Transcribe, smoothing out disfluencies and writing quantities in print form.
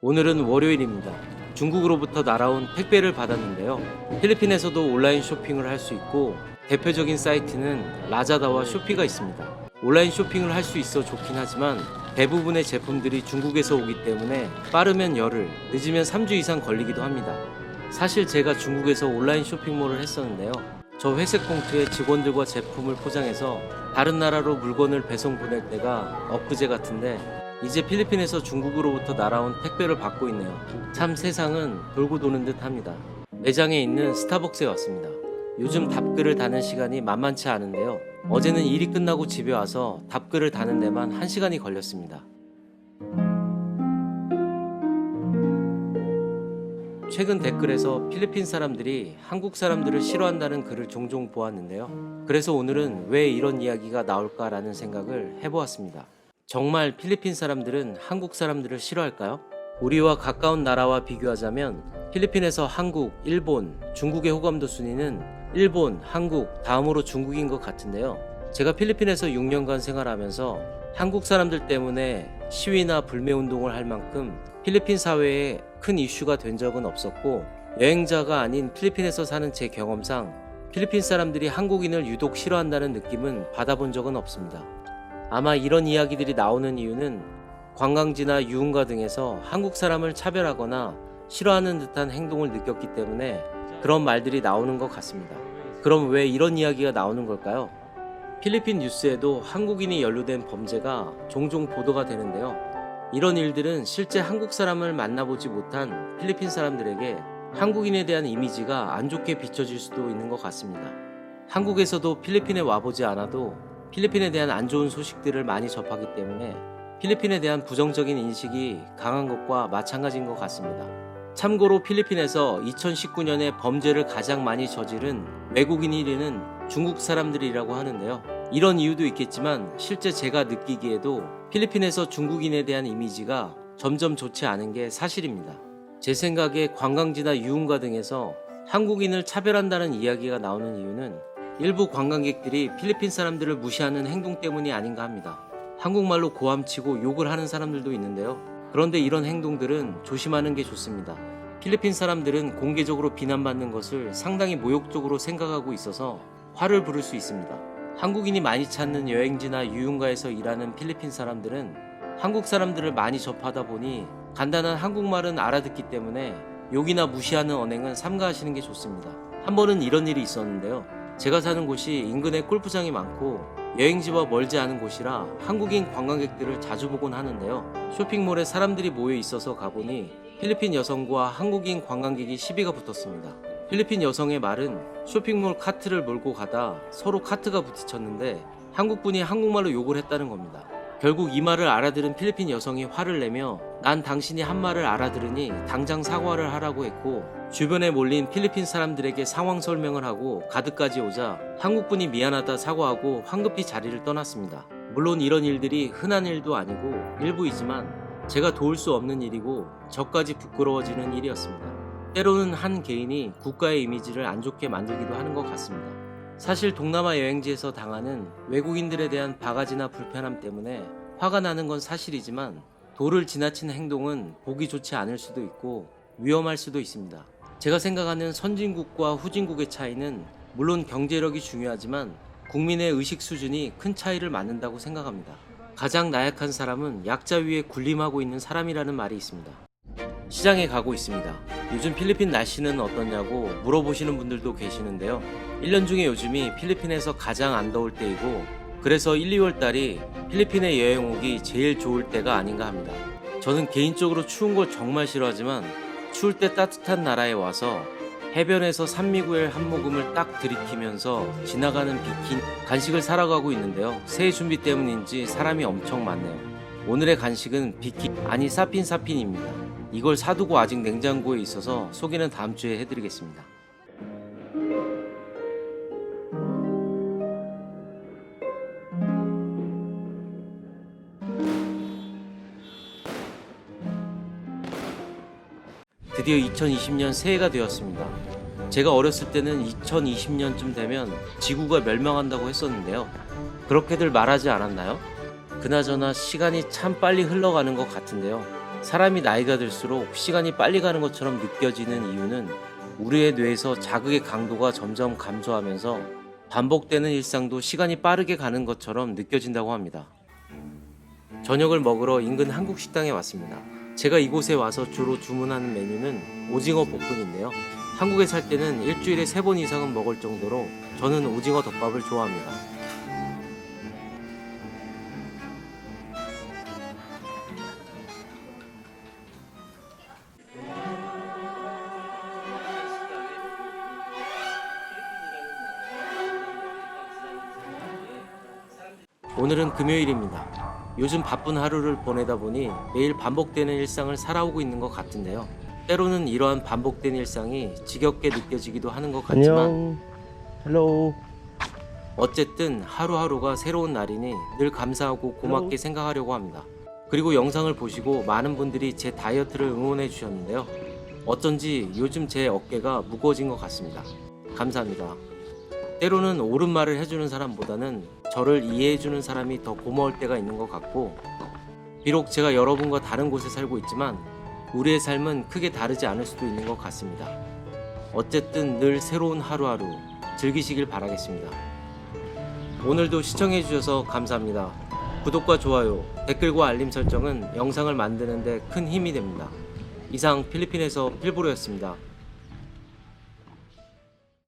오늘은 월요일입니다. 중국으로부터 날아온 택배를 받았는데요. 필리핀에서도 온라인 쇼핑을 할 수 있고 대표적인 사이트는 라자다와 쇼피가 있습니다. 온라인 쇼핑을 할 수 있어 좋긴 하지만 대부분의 제품들이 중국에서 오기 때문에 빠르면 열흘, 늦으면 3주 이상 걸리기도 합니다. 사실 제가 중국에서 온라인 쇼핑몰을 했었는데요. 저 회색 봉투에 직원들과 제품을 포장해서 다른 나라로 물건을 배송 보낼 때가 엊그제 같은데 이제 필리핀에서 중국으로부터 날아온 택배를 받고 있네요. 참 세상은 돌고 도는 듯 합니다. 매장에 있는 스타벅스에 왔습니다. 요즘 답글을 다는 시간이 만만치 않은데요. 어제는 일이 끝나고 집에 와서 답글을 다는 데만 1시간이 걸렸습니다. 최근 댓글에서 필리핀 사람들이 한국 사람들을 싫어한다는 글을 종종 보았는데요. 그래서 오늘은 왜 이런 이야기가 나올까라는 생각을 해보았습니다. 정말 필리핀 사람들은 한국 사람들을 싫어할까요? 우리와 가까운 나라와 비교하자면 필리핀에서 한국, 일본, 중국의 호감도 순위는 일본, 한국, 다음으로 중국인 것 같은데요. 제가 필리핀에서 6년간 생활하면서 한국 사람들 때문에 시위나 불매운동을 할 만큼 필리핀 사회에 큰 이슈가 된 적은 없었고, 여행자가 아닌 필리핀에서 사는 제 경험상 필리핀 사람들이 한국인을 유독 싫어한다는 느낌은 받아본 적은 없습니다. 아마 이런 이야기들이 나오는 이유는 관광지나 유흥가 등에서 한국 사람을 차별하거나 싫어하는 듯한 행동을 느꼈기 때문에 그런 말들이 나오는 것 같습니다. 그럼 왜 이런 이야기가 나오는 걸까요? 필리핀 뉴스에도 한국인이 연루된 범죄가 종종 보도가 되는데요. 이런 일들은 실제 한국 사람을 만나보지 못한 필리핀 사람들에게 한국인에 대한 이미지가 안 좋게 비춰질 수도 있는 것 같습니다. 한국에서도 필리핀에 와보지 않아도 필리핀에 대한 안 좋은 소식들을 많이 접하기 때문에 필리핀에 대한 부정적인 인식이 강한 것과 마찬가지인 것 같습니다. 참고로 필리핀에서 2019년에 범죄를 가장 많이 저지른 외국인 1위는 중국 사람들이라고 하는데요. 이런 이유도 있겠지만 실제 제가 느끼기에도 필리핀에서 중국인에 대한 이미지가 점점 좋지 않은 게 사실입니다. 제 생각에 관광지나 유흥가 등에서 한국인을 차별한다는 이야기가 나오는 이유는 일부 관광객들이 필리핀 사람들을 무시하는 행동 때문이 아닌가 합니다. 한국말로 고함치고 욕을 하는 사람들도 있는데요. 그런데 이런 행동들은 조심하는 게 좋습니다. 필리핀 사람들은 공개적으로 비난받는 것을 상당히 모욕적으로 생각하고 있어서 화를 부를 수 있습니다. 한국인이 많이 찾는 여행지나 유흥가에서 일하는 필리핀 사람들은 한국 사람들을 많이 접하다 보니 간단한 한국말은 알아듣기 때문에 욕이나 무시하는 언행은 삼가하시는 게 좋습니다. 한 번은 이런 일이 있었는데요. 제가 사는 곳이 인근에 골프장이 많고 여행지와 멀지 않은 곳이라 한국인 관광객들을 자주 보곤 하는데요. 쇼핑몰에 사람들이 모여 있어서 가보니 필리핀 여성과 한국인 관광객이 시비가 붙었습니다. 필리핀 여성의 말은 쇼핑몰 카트를 몰고 가다 서로 카트가 부딪혔는데 한국분이 한국말로 욕을 했다는 겁니다. 결국 이 말을 알아들은 필리핀 여성이 화를 내며 난 당신이 한 말을 알아들으니 당장 사과를 하라고 했고, 주변에 몰린 필리핀 사람들에게 상황 설명을 하고 가드까지 오자 한국분이 미안하다 사과하고 황급히 자리를 떠났습니다. 물론 이런 일들이 흔한 일도 아니고 일부이지만 제가 도울 수 없는 일이고 저까지 부끄러워지는 일이었습니다. 때로는 한 개인이 국가의 이미지를 안 좋게 만들기도 하는 것 같습니다. 사실 동남아 여행지에서 당하는 외국인들에 대한 바가지나 불편함 때문에 화가 나는 건 사실이지만 도를 지나친 행동은 보기 좋지 않을 수도 있고 위험할 수도 있습니다. 제가 생각하는 선진국과 후진국의 차이는 물론 경제력이 중요하지만 국민의 의식 수준이 큰 차이를 맞는다고 생각합니다. 가장 나약한 사람은 약자 위에 군림하고 있는 사람이라는 말이 있습니다. 시장에 가고 있습니다. 요즘 필리핀 날씨는 어떠냐고 물어보시는 분들도 계시는데요. 1년 중에 요즘이 필리핀에서 가장 안 더울 때이고 그래서 1, 2월 달이 필리핀에 여행 오기 제일 좋을 때가 아닌가 합니다. 저는 개인적으로 추운 걸 정말 싫어하지만 추울 때 따뜻한 나라에 와서 해변에서 산미구엘 한 모금을 딱 들이키면서 지나가는 비킨 간식을 사러 가고 있는데요. 새해 준비 때문인지 사람이 엄청 많네요. 오늘의 간식은 비킨 아니 사핀입니다. 이걸 사두고 아직 냉장고에 있어서 소개는 다음 주에 해드리겠습니다. 드디어 2020년 새해가 되었습니다. 제가 어렸을 때는 2020년쯤 되면 지구가 멸망한다고 했었는데요. 그렇게들 말하지 않았나요? 그나저나 시간이 참 빨리 흘러가는 것 같은데요. 사람이 나이가 들수록 시간이 빨리 가는 것처럼 느껴지는 이유는 우리의 뇌에서 자극의 강도가 점점 감소하면서 반복되는 일상도 시간이 빠르게 가는 것처럼 느껴진다고 합니다. 저녁을 먹으러 인근 한국 식당에 왔습니다. 제가 이곳에 와서 주로 주문하는 메뉴는 오징어 볶음인데요. 한국에 살 때는 일주일에 3번 이상은 먹을 정도로 저는 오징어 덮밥을 좋아합니다. 오늘은 금요일입니다. 요즘 바쁜 하루를 보내다 보니 매일 반복되는 일상을 살아오고 있는 것 같은데요. 때로는 이러한 반복된 일상이 지겹게 느껴지기도 하는 것 같지만 안녕. 헬로우. 어쨌든 하루하루가 새로운 날이니 늘 감사하고 고맙게 생각하려고 합니다. 그리고 영상을 보시고 많은 분들이 제 다이어트를 응원해 주셨는데요. 어쩐지 요즘 제 어깨가 무거워진 것 같습니다. 감사합니다. 때로는 옳은 말을 해주는 사람보다는 저를 이해해주는 사람이 더 고마울 때가 있는 것 같고, 비록 제가 여러분과 다른 곳에 살고 있지만 우리의 삶은 크게 다르지 않을 수도 있는 것 같습니다. 어쨌든 늘 새로운 하루하루 즐기시길 바라겠습니다. 오늘도 시청해주셔서 감사합니다. 구독과 좋아요, 댓글과 알림 설정은 영상을 만드는 데 큰 힘이 됩니다. 이상 필리핀에서 필보로였습니다.